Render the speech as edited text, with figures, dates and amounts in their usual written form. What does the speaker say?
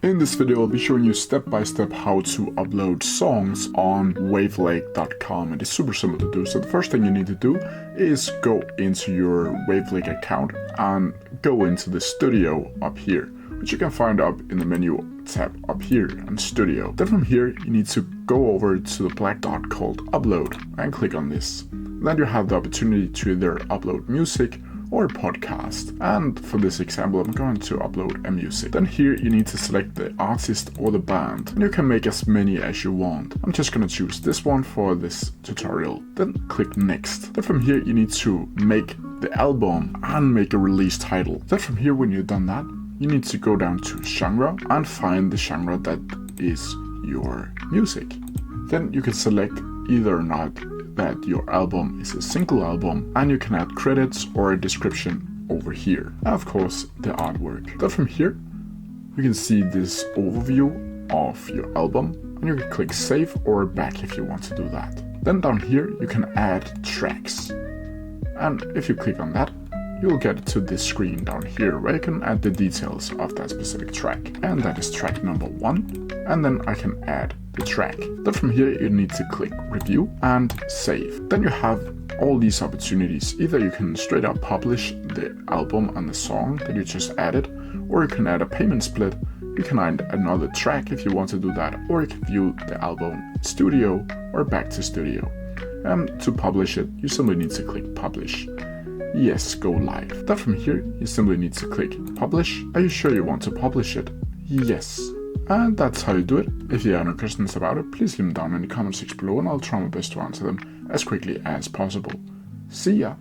In this video, I'll be showing you step by step how to upload songs on wavlake.com. It is super simple to do. So the first thing you need to do is go into your Wavlake account and go into the studio up here, which you can find up in the menu tab up here on studio. Then from here, you need to go over to the black dot called upload and click on this. Then you have the opportunity to either upload music or a podcast, and for this example I'm going to upload a music. Then here you need to select the artist or the band, and you can make as many as you want. I'm just going to choose this one for this tutorial. Then click next. Then from here you need to make the album and make a release title. Then from here, when you've done that, you need to go down to genre and find the genre that is your music. Then you can select either or not that your album is a single album, and you can add credits or a description over here. And of course the artwork. Then from here you can see this overview of your album, and you can click save or back if you want to do that. Then down here you can add tracks, and if you click on that, you'll get to this screen down here where you can add the details of that specific track, and that is track number 1, and then I can add the track. Then from here you need to click review and save. Then you have all these opportunities. Either you can straight up publish the album and the song that you just added, or you can add a payment split. You can add another track if you want to do that, or you can view the album studio or back to studio. And to publish it, you simply need to click publish. Yes, go live. Then from here you simply need to click publish. Are you sure you want to publish it? Yes. And that's how you do it. If you have any questions about it, please leave them down in the comment section below, and I'll try my best to answer them as quickly as possible. See ya!